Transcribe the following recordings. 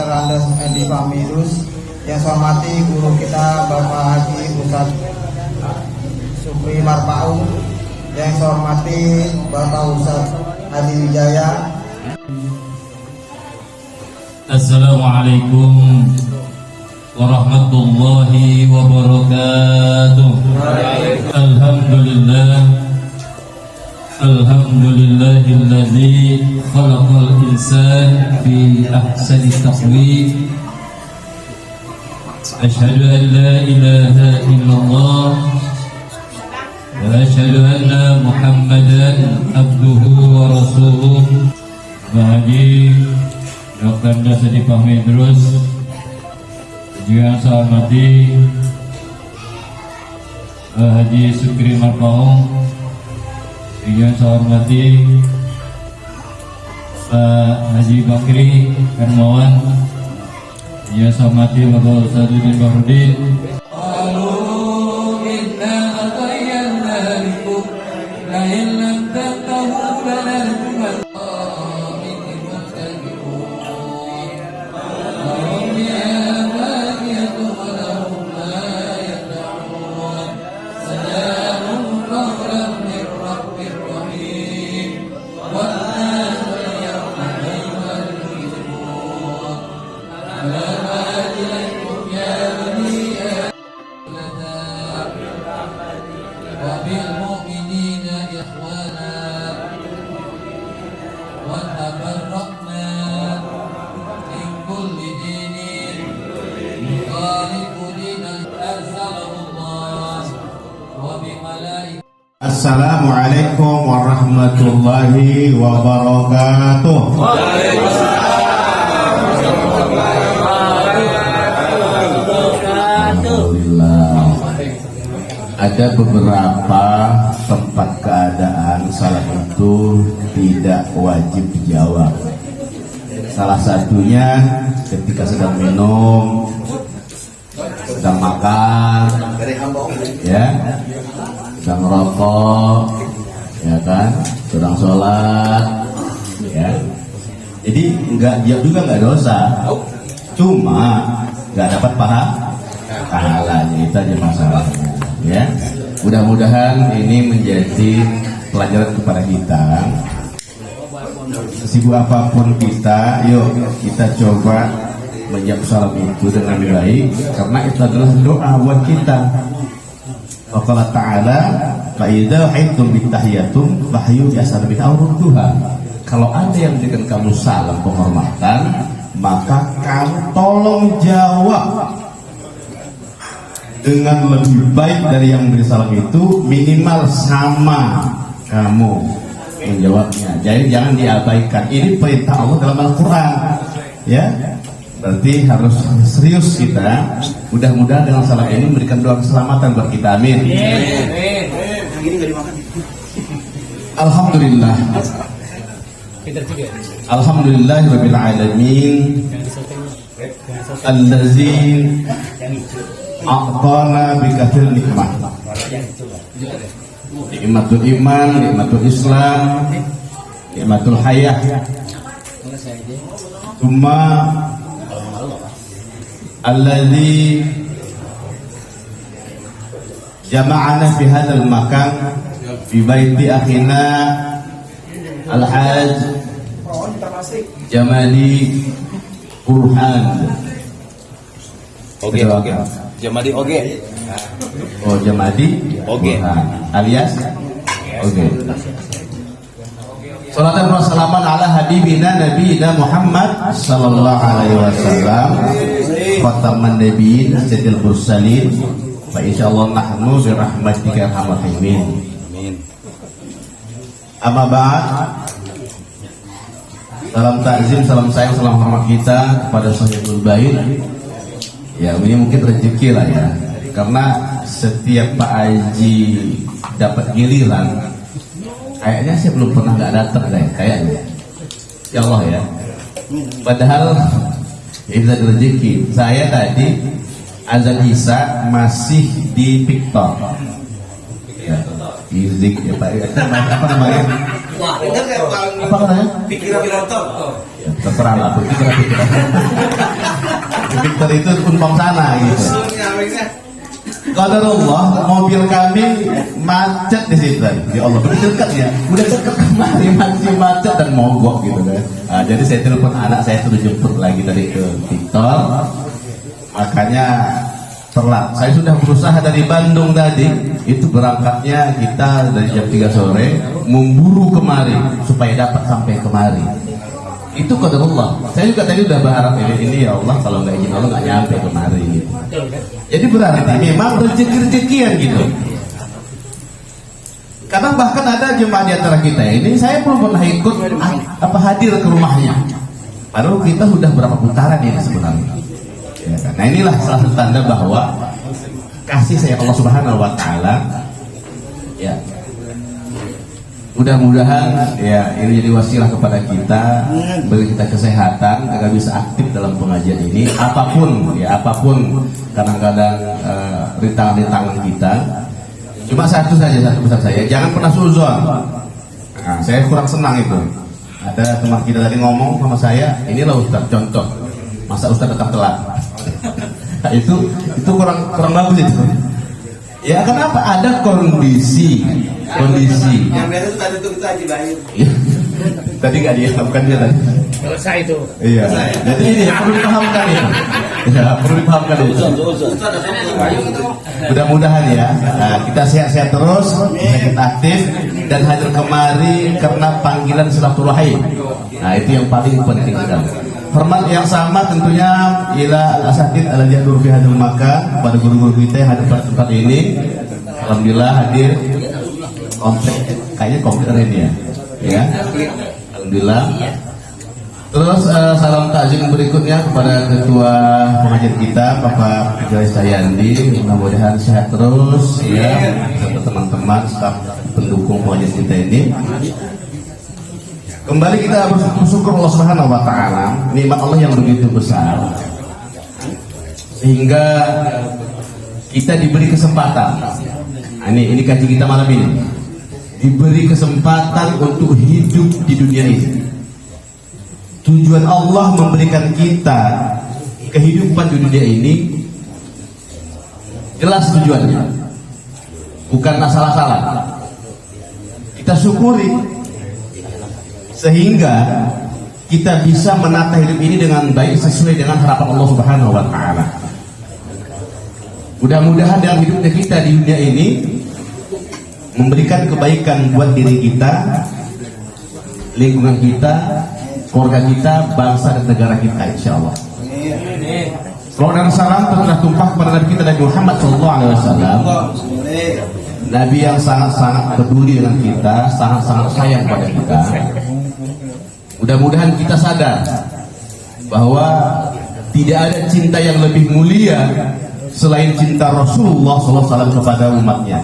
Randes Edi Famidus. Yang saya hormati guru kita Bapak Haji Ustadz Supri Marpaung. Yang saya hormati Bapak Ustadz Hadi Wijaya. Assalamualaikum warahmatullahi wabarakatuh. Alhamdulillahilladzi khalaqal insana fi ahsani taqwim. Asyhadu an la ilaha illallah wa asyhadu anna Muhammadan abduhu wa rasuluh. Haji Dr. Edi Famidus, juga saya hormati Haji Supri Marpaung, juga saya hormati Haji Bakri Hermawan, juga saya hormati Bapak Ustadzuddin Bahrudin. Assalamualaikum warahmatullahi wabarakatuh. Alhamdulillah. Ada beberapa tempat keadaan salat itu tidak wajib dijawab. Salah satunya ketika sedang minum, sedang makan, ya, sedang rokok, ya kan, sedang sholat, ya. Jadi juga nggak dosa, cuma nggak dapat pahalanya, itu aja masalahnya, ya. Mudah-mudahan ini menjadi pelajaran kepada kita. Sesibuk apapun kita, yuk kita coba menjawab salam itu dengan baik, karena itu adalah doa buat kita. Allah Ta'ala fa'idha haidtum bitahiyatum fahyu bi'asar bin awrudduha. Kalau ada yang memberikan kamu salam penghormatan, maka kamu tolong jawab dengan lebih baik dari yang memberi salam itu, minimal sama kamu menjawabnya. Jadi jangan diabaikan. Ini perintah Allah dalam Al-Quran, ya. Berarti harus serius kita. Mudah-mudahan dengan salam ini memberikan doa keselamatan buat kita. Amin. Alhamdulillah. Alhamdulillahirabbil alamin. Allazi a'tana bi katsir nikmat. Nikmatul iman, nikmatul Islam, nikmatul hayah. Tsumma alladzi jama'ana fi hadzal makan fi baiti akhina al-hajj Jamali Burhan. Oke. Jamadi oke. Oh, Jamadi oke. Alias oke. Salatan wa salaman ala habibina nabiyina Muhammad sallallahu alaihi wasallam, khataman nabiyyin sayyidil mursalin, wa insyaallah nahnu bi rahmatika ya arhamar rahimin. Amin. Amma ba'd. Salam takzim, salam sayang, salam hormat kita kepada Sahibul Bait. Ya, ini mungkin rezeki lah ya. Karena setiap Pak Haji dapat giliran, kayaknya saya belum pernah nggak datang deh, kayaknya. Ya Allah ya. Padahal itu rezeki. Saya tadi azan Isya masih di TikTok. Ya, music ya Pak. Apa namanya? Wah, itu kayak apa namanya? pikiran. Ya, terserah lah, pikiran. Victor itu Unpam sana gitu. Qadarullah, mobil kami macet di situ. Ya Allah, begitu dekat ya. Udah dekat kemari masih macet dan mogok gitu kan. Nah, jadi saya telepon anak saya suruh jemput lagi tadi ke Victor. Makanya telat. Saya sudah berusaha dari Bandung tadi. Itu berangkatnya kita dari jam 3 sore memburu kemari supaya dapat sampai kemari. Itu qadarullah. Saya juga tadi udah berharap ini ya Allah, kalau nggak izin Allah nggak nyampe kemari gitu. Jadi berarti memang rezeki-rezekian gitu. Karena bahkan ada jemaah di antara kita ini, saya belum pernah ikut hadir ke rumahnya. Padahal kita sudah berapa putaran ini sebenarnya. Ya, nah inilah salah satu tanda bahwa kasih sayang Allah Subhanahu Wa Taala. Ya. Mudah-mudahan ya ini jadi wasilah kepada kita, bagi kita kesehatan agar bisa aktif dalam pengajian ini. Apapun kadang-kadang rintangan-rintangan kita. Cuma satu pesan saya, jangan pernah suzon. Nah, saya kurang senang itu. Ada teman kita tadi ngomong sama saya, inilah Ustaz contoh. Masa Ustaz tetap telat? Nah, itu kurang bagus itu. Ya kenapa? Ada kondisi. Yang biasa suka tutup itu Haji Bayu. Tadi nggak dia, bukan dia tadi. Selesai itu. Iya. Jadi ini perlu dipahamkan ya. Ya perlu dipahamkan itu. Mudah-mudahan ya kita sehat-sehat terus, kita aktif dan hadir kemari karena panggilan silaturahim. Nah itu yang paling penting sekali. Hormat yang sama tentunya ila asatid ala jadur fi hadil makan pada guru-guru kita yang hadir pada tempat ini. Alhamdulillah hadir komplit, kayaknya komplit ini ya. Alhamdulillah. Terus salam takzim berikutnya kepada ketua pengajian kita Bapak Joyce Sayandi, mudah-mudahan sehat terus ya, serta teman-teman staf pendukung pengajian kita ini. Kembali kita bersyukur Allah Subhanahu Wa Taala, nikmat Allah yang begitu besar sehingga kita diberi kesempatan. Nah, ini kaji kita malam ini, diberi kesempatan untuk hidup di dunia ini. Tujuan Allah memberikan kita kehidupan di dunia ini jelas tujuannya, bukan asal-asalan. Kita syukuri sehingga kita bisa menata hidup ini dengan baik sesuai dengan harapan Allah Subhanahu Wa Taala. Mudah-mudahan dalam hidupnya kita di dunia ini memberikan kebaikan buat diri kita, lingkungan kita, keluarga kita, bangsa dan negara kita, insya Allah. Salawat dan salam telah tumpah kepada Nabi kita Nabi Muhammad SAW, Nabi yang sangat-sangat peduli dengan kita, sangat-sangat sayang pada kita. Mudah-mudahan kita sadar bahwa tidak ada cinta yang lebih mulia selain cinta Rasulullah SAW kepada umatnya.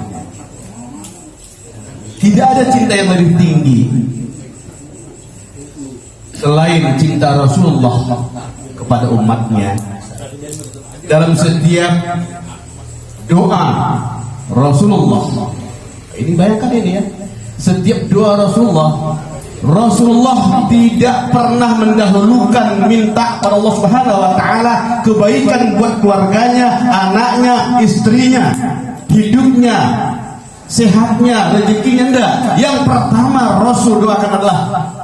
Tidak ada cinta yang lebih tinggi selain cinta Rasulullah kepada umatnya. Dalam setiap doa Rasulullah, ini bayangkan ini ya, setiap doa Rasulullah tidak pernah mendahulukan minta pada Allah Subhanahu Wa Taala kebaikan buat keluarganya, anaknya, istrinya, hidupnya, sehatnya, rezekinya, enggak. Yang pertama Rasul doakan adalah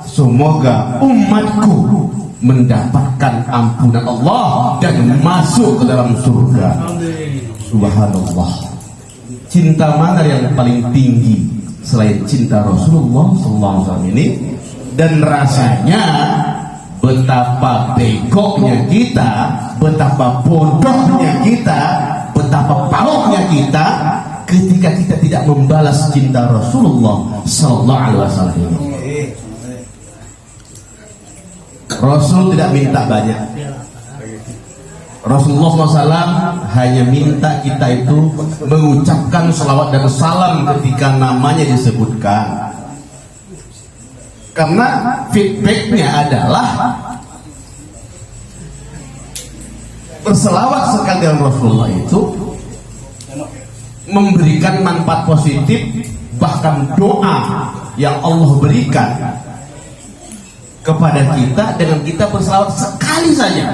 semoga umatku mendapatkan ampunan Allah dan masuk ke dalam surga. Subhanallah. Cinta mana yang paling tinggi selain cinta Rasulullah SAW ini? Dan rasanya betapa begoknya kita, betapa bodohnya kita, betapa paloknya kita ketika kita tidak membalas cinta Rasulullah SAW ini. Rasul tidak minta banyak. Rasulullah SAW hanya minta kita itu mengucapkan salawat dan salam ketika namanya disebutkan. Karena feedbacknya adalah berselawat sekali dengan Rasulullah itu memberikan manfaat positif, bahkan doa yang Allah berikan kepada kita dengan kita berselawat sekali saja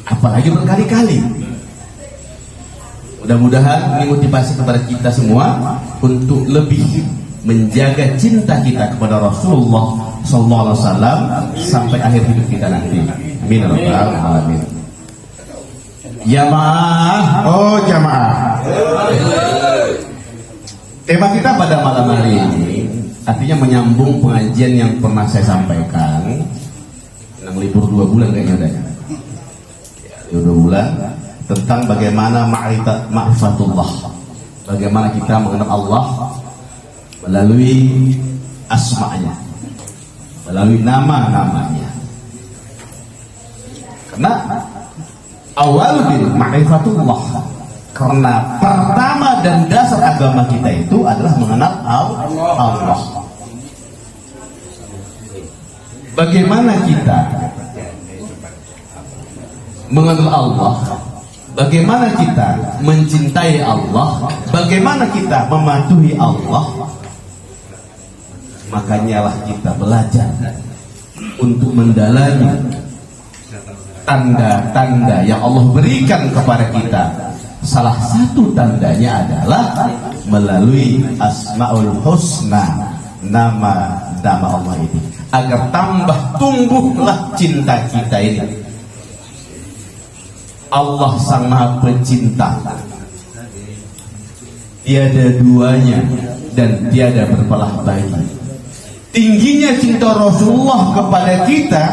apalagi berkali-kali. Mudah-mudahan motivasi kepada kita semua untuk lebih menjaga cinta kita kepada Rasulullah Sallallahu Alaihi Wasallam sampai akhir hidup kita nanti. Amin ya rabbal alamin. Jamaah, oh jamaah. Tema kita pada malam hari ini artinya menyambung pengajian yang pernah saya sampaikan. Yang libur 2 bulan kayaknya udah. Ya, 2 bulan tentang bagaimana ma'rifatullah. Bagaimana kita mengenal Allah melalui asma'nya, melalui nama-namanya. Karena awal bil ma'rifatullah, karena pertama dan dasar agama kita itu adalah mengenal Allah. Bagaimana kita mengenal Allah, bagaimana kita mencintai Allah, bagaimana kita mematuhi Allah, makanya lah kita belajar untuk mendalami tanda-tanda yang Allah berikan kepada kita. Salah satu tandanya adalah melalui Asmaul Husna, nama-nama Allah ini, agar tambah tumbuhlah cinta kita ini. Allah Sang Maha Pencinta, tiada duanya dan tiada berbelah bagi. Tingginya cinta Rasulullah kepada kita,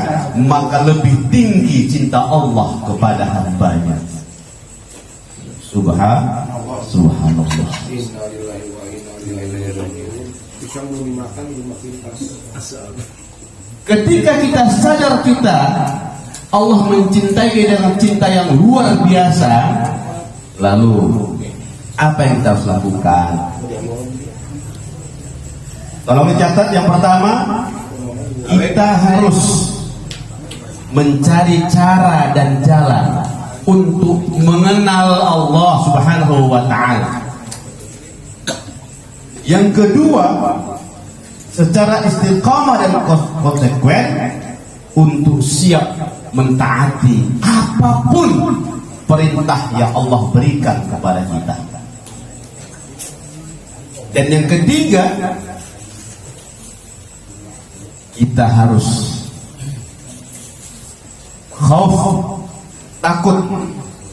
maka lebih tinggi cinta Allah kepada hambanya. Subhanallah. Ketika kita sadar kita Allah mencintai dengan cinta yang luar biasa, lalu apa yang kita harus lakukan? Tolong dicatat, yang pertama, kita harus mencari cara dan jalan untuk mengenal Allah Subhanahu wa ta'ala. Yang kedua, secara istiqamah dan konsekuen untuk siap mentaati apapun perintah yang Allah berikan kepada kita. Dan yang ketiga, kita harus khauf, takut,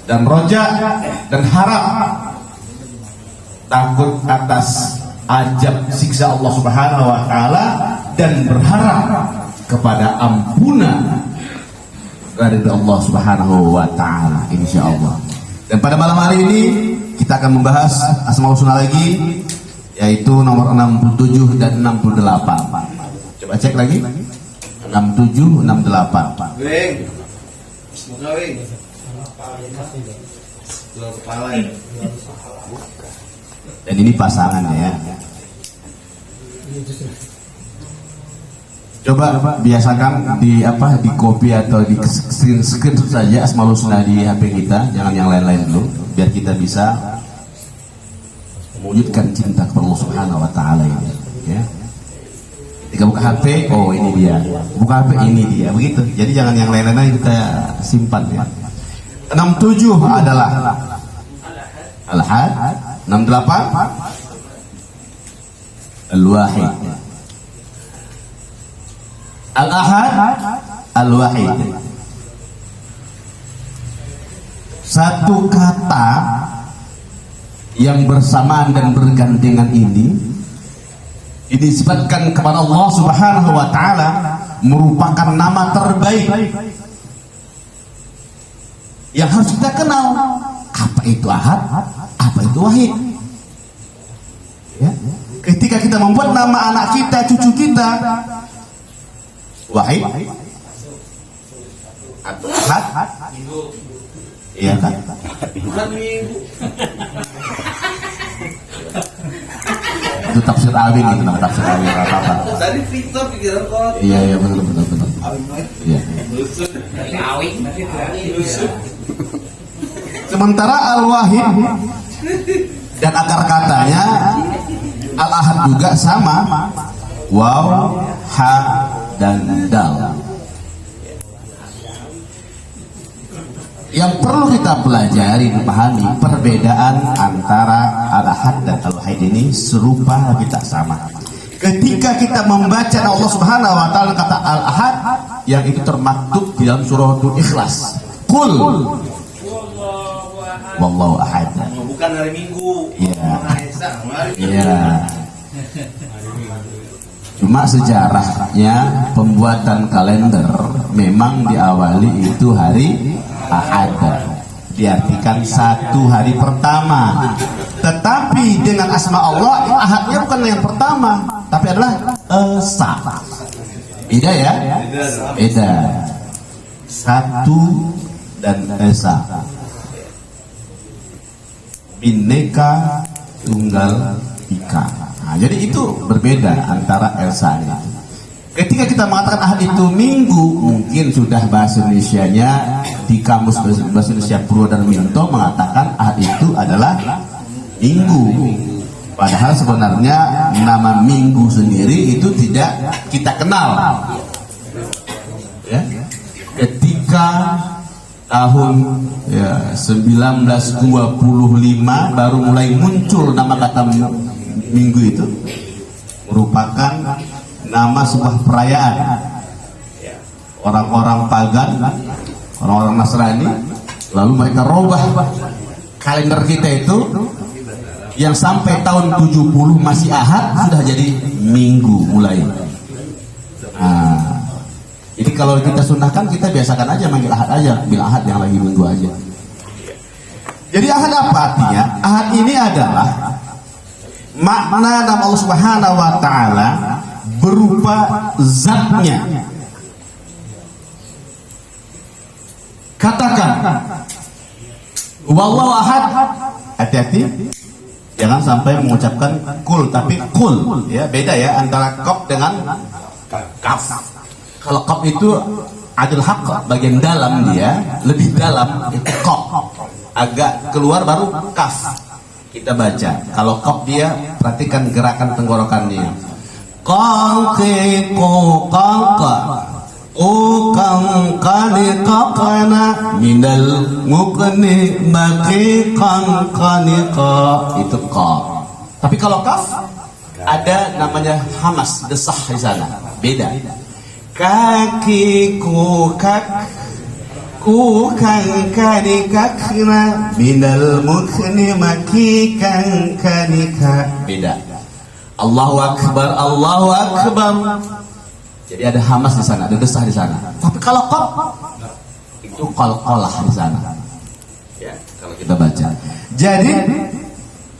dan roja, dan harap, takut atas azab siksa Allah Subhanahu wa ta'ala, dan berharap kepada ampunan dari Allah Subhanahu wa ta'ala, insyaallah. Dan pada malam hari ini kita akan membahas Asmaul Husna lagi, yaitu nomor 67 dan 68. Coba cek lagi, 67, 68. Weng, semoga weng. Dua kepala ya. Dan ini pasangannya ya. Coba biasakan di copy atau di screen saja Asmaul Husna di HP kita, jangan yang lain-lain dulu, biar kita bisa mewujudkan cinta kepada Allah Subhanahu wa ta'ala ini ya. Ketika buka HP, oh ini dia, buka HP ini dia, begitu. Jadi jangan yang lain-lain kita simpan ya. 67 adalah Al-Ahad, 68 Al-Wahid. Al-Ahad, Al-Wahid. Satu kata yang bersamaan dan bergandengan ini disebutkan kepada Allah Subhanahu wa ta'ala merupakan nama terbaik yang harus kita kenal. Apa itu Ahad? Apa itu Wahid? Ya. Ketika kita membuat nama anak kita, cucu kita Wahid atau Ahad, iya kan? Itu tafsir Awin, itu nama tafsir Awin apa-apa. Tadi Victor pikiran kok. Iya betul. Iya. Sementara Al-Wahid dan akar katanya Al-Ahad juga sama, waw, ha, dan dal. Yang perlu kita pelajari dan pahami perbedaan antara al-ahad dan al-wahid ini serupa tapi tak sama. Ketika kita membaca Allah Subhanahu wa taala kata al-ahad, yang itu termaktub di dalam suratul Ikhlas. Qul wallahu ahad. Bukan hari Minggu. Iya. Hari Esa, hari Minggu. Iya. Cuma sejarahnya pembuatan kalender memang diawali itu hari Ahad, diartikan satu hari pertama. Tetapi dengan asma Allah, Ahadnya bukan yang pertama, tapi adalah Esa. Beda ya? Beda. Satu dan Esa. Bineka Tunggal Ika. Nah, jadi itu berbeda antara Esa ini. Ketika kita mengatakan ahad itu minggu, mungkin sudah bahasa Indonesianya di kamus bahasa Indonesia Purwo dan Minto mengatakan ahad itu adalah minggu. Padahal sebenarnya nama minggu sendiri itu tidak kita kenal. Ya. Ketika tahun 1925 baru mulai muncul nama kata minggu itu, merupakan nama sebuah perayaan. Orang-orang pagan, orang-orang Nasrani, lalu mereka robah kalender kita itu yang sampai tahun 70 masih ahad sudah jadi minggu mulai. Nah, jadi kalau kita sunahkan, kita biasakan aja manggil ahad aja, bilang ahad yang lagi minggu aja. Jadi ahad apa artinya? Ahad ini adalah makna nama Allah Subhanahu wa taala berupa zatnya. Katakan wallahu ahad, hati-hati jangan sampai mengucapkan kul, tapi kul ya, beda ya antara qaf dengan kaf. Kalau qaf itu adil haq, bagian dalam dia lebih dalam, itu qaf, agak keluar baru kaf kita baca. Kalau qaf dia perhatikan gerakan tenggorokannya. Qaqi qaqqa qaqani qaqana minal muqni maqi qaqani qa, itu qa. Tapi kalau kaf ada namanya hamas, desah di sana, beda. Kaki kukak kukan kani kakna minal muqni maqi qaqani ka, beda. Allahu Akbar, Allahu Akbar. Jadi ada hamas di sana, ada desah di sana. Tapi kalau qaf itu qalqalah di sana. Ya, kalau kita baca. Jadi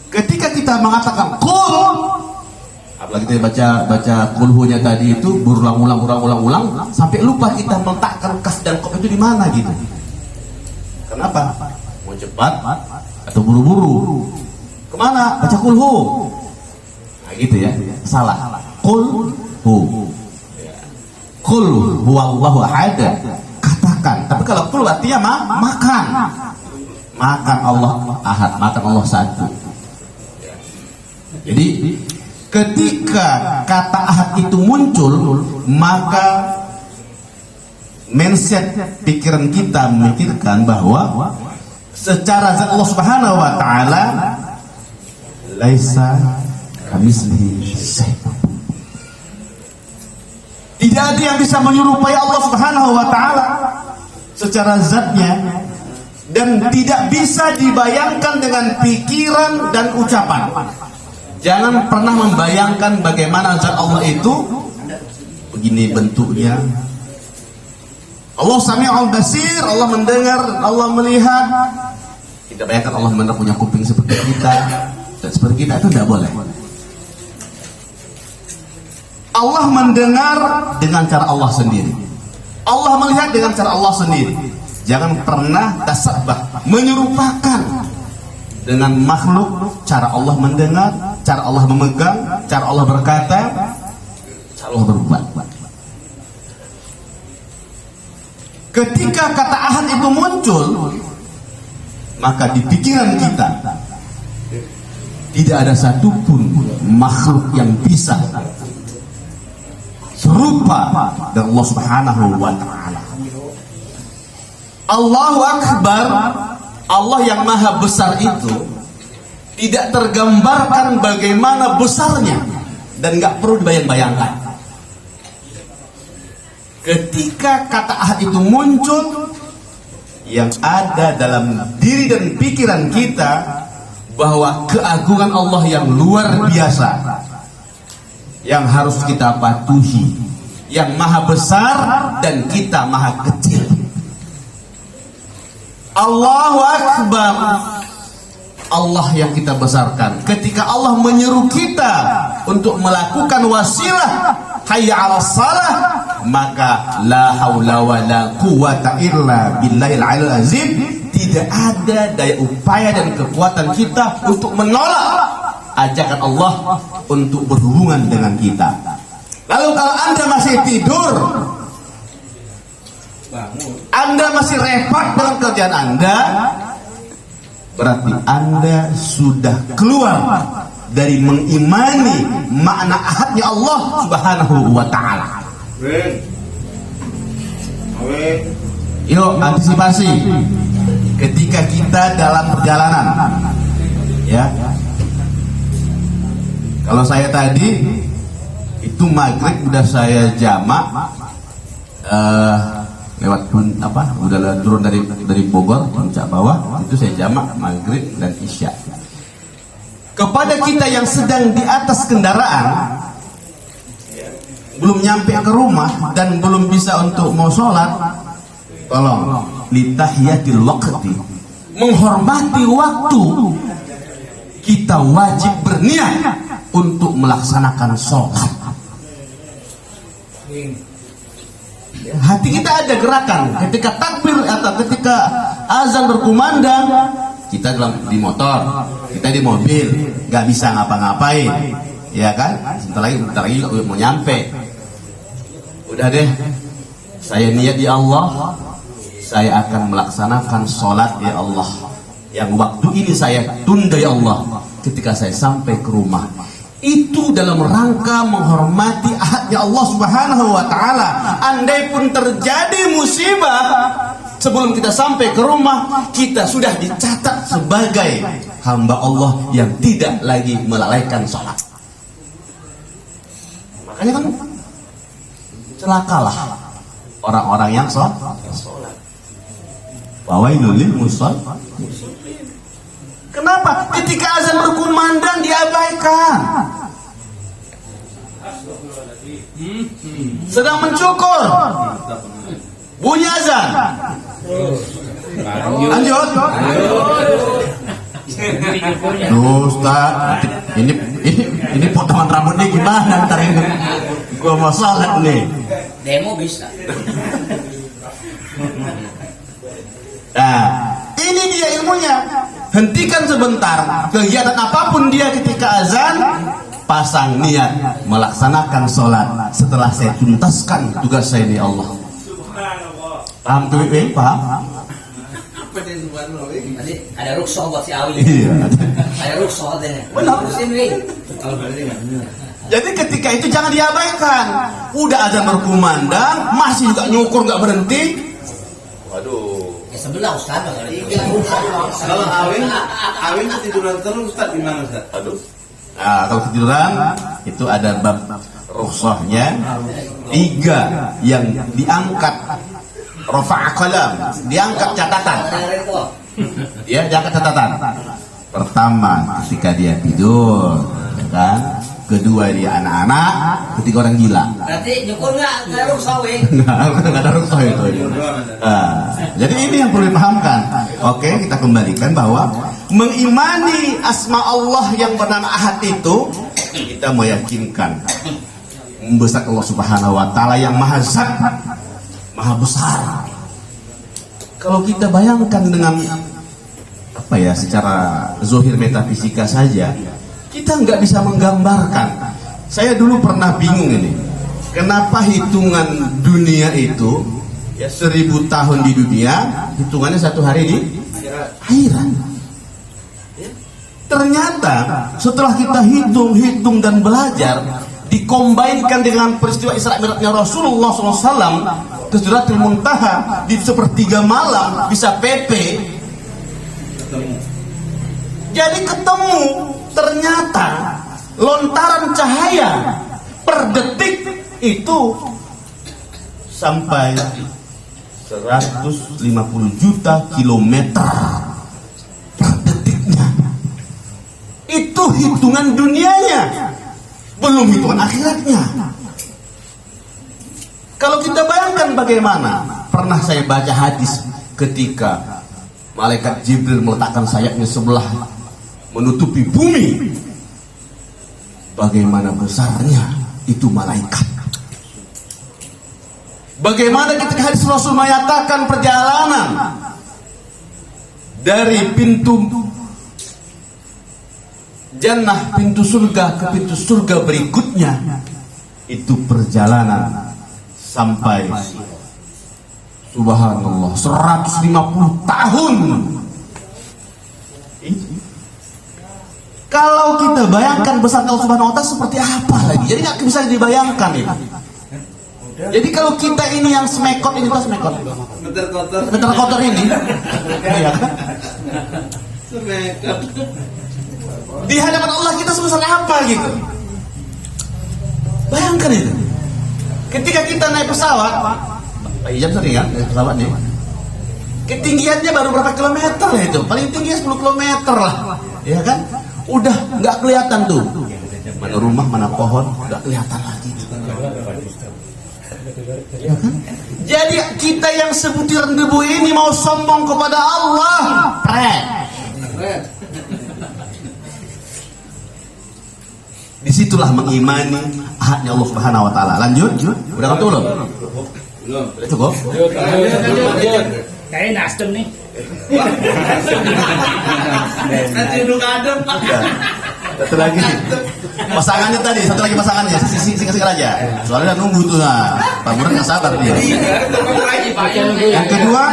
ketika kita mengatakan qul, apalagi kita baca kulhunya tadi itu berulang-ulang sampai lupa kita meletakkan kaf dan qaf itu di mana gitu. Kenapa? Mau cepat atau buru-buru? Kemana? Baca kulhu. Gitu ya, salah. Qul hu, qul huwallahu ahad, katakan. Tapi kalau qul artinya makan Allah ahad, makan Allah satu. Jadi ketika kata ahad itu muncul, maka mindset pikiran kita memikirkan bahwa secara zat Allah Subhanahu wa taala laisa kamislihi syai'. Tidak ada yang bisa menyerupai Allah Subhanahu wa taala secara zatnya, dan tidak bisa dibayangkan dengan pikiran dan ucapan. Jangan pernah membayangkan bagaimana zat Allah itu begini bentuknya. Allah Sami'ul Basir, Allah mendengar, Allah melihat. Kita bayangkan Allah benar punya kuping seperti kita dan seperti kita, itu tidak boleh. Allah mendengar dengan cara Allah sendiri. Allah melihat dengan cara Allah sendiri. Jangan pernah tasabah, menyerupakan dengan makhluk cara Allah mendengar, cara Allah memegang, cara Allah berkata, cara Allah berbuat. Ketika kata ahad itu muncul, maka di pikiran kita tidak ada satupun makhluk yang bisa serupa dengan Allah Subhanahu wa taala. Allahu Akbar, Allah yang maha besar itu tidak tergambarkan bagaimana besarnya dan nggak perlu dibayang-bayangkan. Ketika kata ahad itu muncul, yang ada dalam diri dan pikiran kita bahwa keagungan Allah yang luar biasa, yang harus kita patuhi, yang maha besar dan kita maha kecil. Allahu Akbar, Allah yang kita besarkan. Ketika Allah menyeru kita untuk melakukan wasilah hayya 'alas shalah, maka la haula wa la quwata illa billahil aliyil azim, tidak ada daya upaya dan kekuatan kita untuk menolak ajakan Allah untuk berhubungan dengan kita. Lalu kalau Anda masih tidur, Anda masih repot dalam kerjaan Anda, berarti Anda sudah keluar dari mengimani makna ahadnya Allah Subhanahu wa ta'ala. Yuk antisipasi ketika kita dalam perjalanan, ya. Kalau saya tadi itu maghrib udah saya jamak, lewat udah turun dari Bogor puncak bawah, itu saya jamak maghrib dan isya. Kepada kita yang sedang di atas kendaraan, belum nyampe ke rumah dan belum bisa untuk mau sholat, tolong litahiyatil waqti, menghormati waktu, kita wajib berniat untuk melaksanakan sholat. Hati kita ada gerakan ketika takbir atau ketika azan berkumandang, kita di motor, kita di mobil, nggak bisa ngapa-ngapain, ya kan? Sebentar lagi mau nyampe. Udah deh, saya niat di Allah, saya akan melaksanakan sholat ya Allah. Yang waktu ini saya tunda ya Allah. Ketika saya sampai ke rumah, itu dalam rangka menghormati ahadnya Allah Subhanahu wa ta'ala. Andai pun terjadi musibah sebelum kita sampai ke rumah, kita sudah dicatat sebagai hamba Allah yang tidak lagi melalaikan sholat. Makanya kan celakalah orang-orang yang sholat. Wawailul lil musallin. Kenapa? Ketika azan berkumandang diabaikan. Sedang mencukur, bunyi azan. Lanjut. Ustaz, ini potongan rambutnya gimana ntar ini? Gua mau sholat nih. Demo bisa. Nah, ini dia ilmunya. Hentikan sebentar kegiatan apapun dia ketika azan, pasang niat melaksanakan sholat setelah saya tuntaskan tugas saya di Allah. Paham tuh? Paham? Tadi ada rukshoh buat si Awi. Iya. Ada rukshoh deh. Benar. Benar. Jadi ketika itu jangan diabaikan. Udah azan berkumandang, masih juga nyukur nggak berhenti. Waduh. Ya sebelah Ustaz kali. Kalau Awin ketiduran terus Ustaz gimana Ustaz? Aduh. Nah, kalau ketiduran itu ada bab rukhsahnya 3 yang diangkat, rafa'a qalam, diangkat catatan. Ya, diangkat catatan. Pertama, ketika dia tidur, kan? Kedua, dia anak-anak, ketiga orang gila. Berarti nyukur nggak rukshoh weh. Nggak ada rukhsah itu. Nah, jadi ini yang perlu dipahamkan. Oke, kita kembalikan bahwa mengimani asma Allah yang bernama Ahad itu, kita meyakinkan membesar Allah Subhanahu wa ta'ala yang maha zat, maha besar. Kalau kita bayangkan dengan apa ya, secara zahir metafisika saja, kita nggak bisa menggambarkan. Saya dulu pernah bingung ini, kenapa hitungan dunia itu ya 1000 tahun di dunia, hitungannya 1 hari di akhirat. Ternyata setelah kita hitung dan belajar, dikombainkan dengan peristiwa Isra Mi'rajnya Rasulullah SAW ke Sidratul Muntaha di sepertiga malam bisa PP. Jadi ketemu, ternyata lontaran cahaya per detik itu sampai 150 juta kilometer per detiknya. Itu hitungan dunianya, belum hitungan akhiratnya. Kalau kita bayangkan bagaimana, pernah saya baca hadis ketika malaikat Jibril meletakkan sayapnya sebelah menutupi bumi, bagaimana besarnya itu malaikat. Bagaimana ketika hadis Rasul menyatakan perjalanan dari pintu jannah, pintu surga ke pintu surga berikutnya, itu perjalanan sampai subhanallah 150 tahun. Kalau kita bayangkan besar Allah Subhanahu wa Ta'ala seperti apa lagi, jadi nggak bisa dibayangkan itu. Jadi kalau kita ini yang semekot, ini berapa semekot? Meter kotor ini, ya kan? Di hadapan Allah kita sebesar apa gitu? Bayangkan itu. Ketika kita naik pesawat, Pak Ijam sering kan naik pesawat nih. Ketinggiannya baru berapa kilometer lah itu? Paling tinggi 10 kilometer lah, ya kan? Udah nggak kelihatan tuh. Mana rumah, mana pohon, nggak kelihatan lagi. Ya kan? Jadi kita yang sebutiran debu ini mau sombong kepada Allah, disitulah mengimani ahadnya Allah Subhanahu wa Ta'ala. Lanjut, udah kamu belum? Belum. Cukup? Kayak Nasdem nih. Nanti duduk adem Pak. Satu lagi pasangannya tadi, satu lagi pasangannya, singkat aja. Soalnya nunggu tuh lah, Pak Murad nggak sabar dia. Yang kedua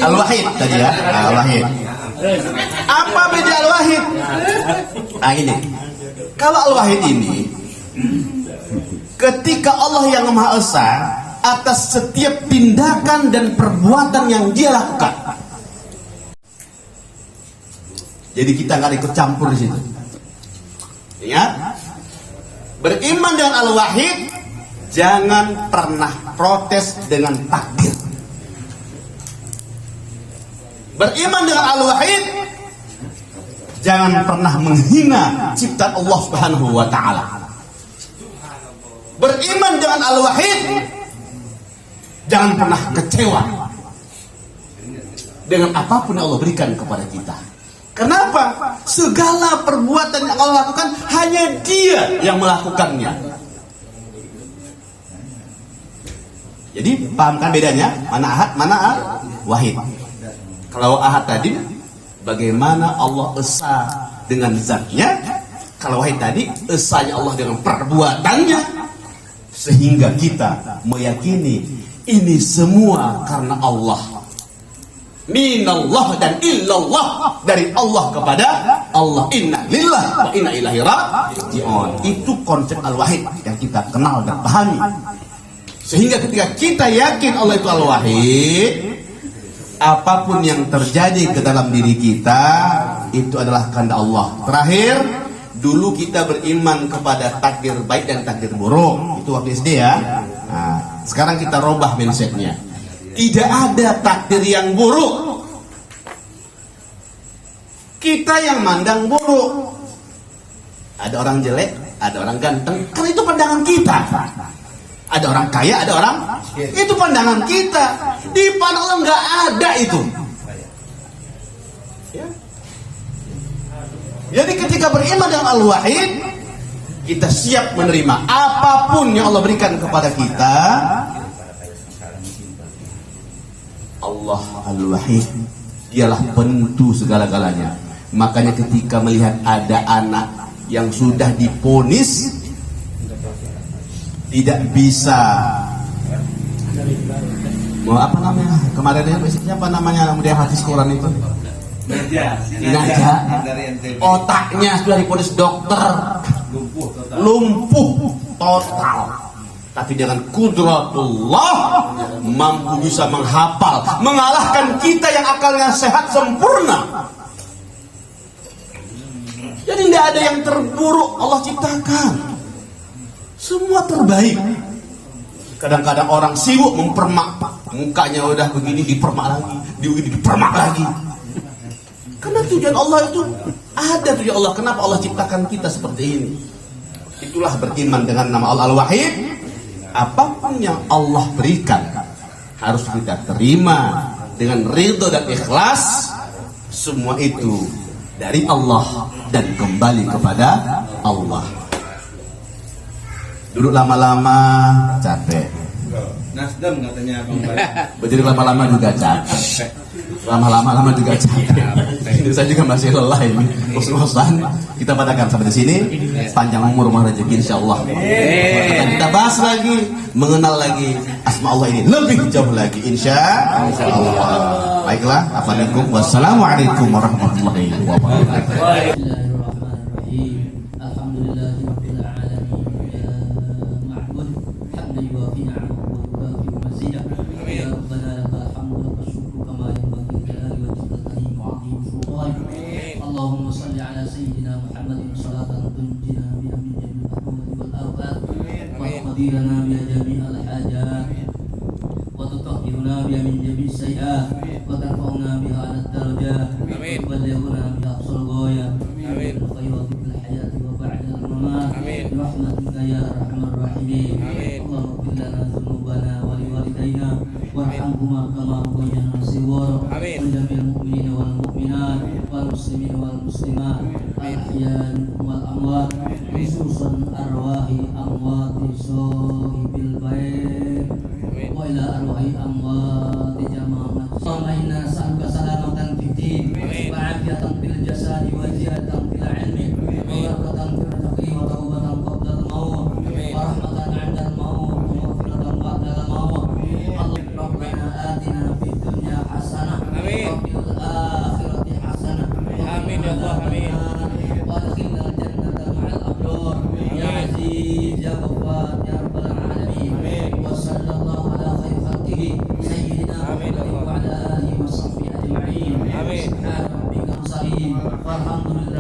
Al-Wahid tadi ya, Al-Wahid. Apa beda Al-Wahid? Nah ini, kalau Al-Wahid ini, ketika Allah yang Maha Esa atas setiap tindakan dan perbuatan yang Dia lakukan. Jadi kita nggak ikut campur di situ. Ingat, beriman dengan Al-Wahid, jangan pernah protes dengan takdir. Beriman dengan Al-Wahid, jangan pernah menghina ciptaan Allah Subhanahu wa Ta'ala. Beriman dengan Al-Wahid, jangan pernah kecewa dengan apapun yang Allah berikan kepada kita. Kenapa? Segala perbuatan yang Allah lakukan hanya Dia yang melakukannya. Jadi pahamkan bedanya, mana ahad, mana wahid. Kalau ahad tadi, bagaimana Allah esa dengan zatnya. Kalau wahid tadi, esanya Allah dengan perbuatannya. Sehingga kita meyakini ini semua karena Allah. Minallah dan illallah, dari Allah kepada Allah. Inna lillah wa inna ilaihi raji'un. Itu konsep Al-Wahid yang kita kenal dan pahami. Sehingga ketika kita yakin Allah itu Al-Wahid, apapun yang terjadi ke dalam diri kita itu adalah kehendak Allah. Terakhir, dulu kita beriman kepada takdir baik dan takdir buruk. Itu waktu SD ya. Nah, sekarang kita robah mindsetnya. Tidak ada takdir yang buruk. Kita yang mandang buruk. Ada orang jelek, ada orang ganteng. Karena itu pandangan kita. Ada orang kaya, ada orang. Itu pandangan kita. Di pandang Allah nggak ada itu. Jadi ketika beriman dengan Al-Wahid, kita siap menerima apapun yang Allah berikan kepada kita. Allah Al-Wahid, Dialah penentu segala-galanya. Makanya ketika melihat ada anak yang sudah diponis tidak bisa, mau apa namanya kemarin siapa namanya mudah hadis Quran itu, Naja, otaknya sudah diponis dokter, lumpuh total. Tapi dengan kudratullah mampu bisa menghafal, mengalahkan kita yang akalnya sehat sempurna. Jadi tidak ada yang terburuk Allah ciptakan. Semua terbaik. Kadang-kadang orang sibuk mempermak, mukanya udah begini dipermak lagi, dipermak lagi. Karena tujuan Allah itu ada tujuan Allah. Kenapa Allah ciptakan kita seperti ini? Itulah beriman dengan nama Allah Al-Wahid. Apapun yang Allah berikan harus kita terima dengan ridho dan ikhlas. Semua itu dari Allah dan kembali kepada Allah. Duduk lama-lama capek. Nasdem katanya Bang Baik. Berdiri lama-lama juga capek. Lama-lama juga capek. Ini saya juga masih lelah ini. Bosan-bosan. Kita padakan sampai di sini. Panjang umur, rumah rezeki insyaallah. Akan kita bahas lagi, mengenal lagi asma Allah ini lebih jauh lagi insyaallah. Baiklah, assalamualaikum wassalamualaikum warahmatullahi wabarakatuh. Bismillahirrahmanirrahim. Alhamdulillahirabbil alamin. Ya ma'bud hamdan yuwafi ni'amahu wa yukafi mazidah. Ya rabbana lakal hamdu wa syukru kama yanbaghi li jalali wajhika wa 'azimi sultanik. Allahumma shalli ala sayyidina Muhammadin salatan tunjina biha min jami'il ahwali wal afat wa tuqdirana biha jami'al hajat wa tutahhiruna biha min jami'is sayyi'at wa tarfa'una biha 'ala ad-darajat wa tuballighuna biha aqsal ghayat. Amin. Khairat fil hayati wa ba'da al-mamat. Amin. Bi rahmatika ya arhamar rahimin. Amin. Allahumma ighfir lana dhunubana wa liwalidayna warhamhuma kama rabbayana shighara. Amin. Wa jamil mu'minina wal mu'minat wal muslimina wal muslimat al-ahya'i wal amwat khususan arwahi amwati sahibil bait wa ila arwahi amwati jama'at. Allahumma inna nas'aluka salamatan fid din wa 'afiyatan fil jasadi wa ziyadatan fil 'ilmi wa barakatan fil rizqi wa tawbatan qabla al-maut wa rahmatan 'inda al-maut wa maghfiratan ba'da al-maut. Rabbana atina fid dunya hasanah wa fil akhirati hasanah. Amin ya Allah, amin. Wa adkhilna al-jannata ma'al abrar ya aziz ya ghaffar ya rabbal alamin. Wa sallallahu ala khairi khalqihi sayyidina Muhammadin wa ala alihi wa sahbihi ajma'in. Amin. Subhana rabbika rabbil izzati walhamdulillah.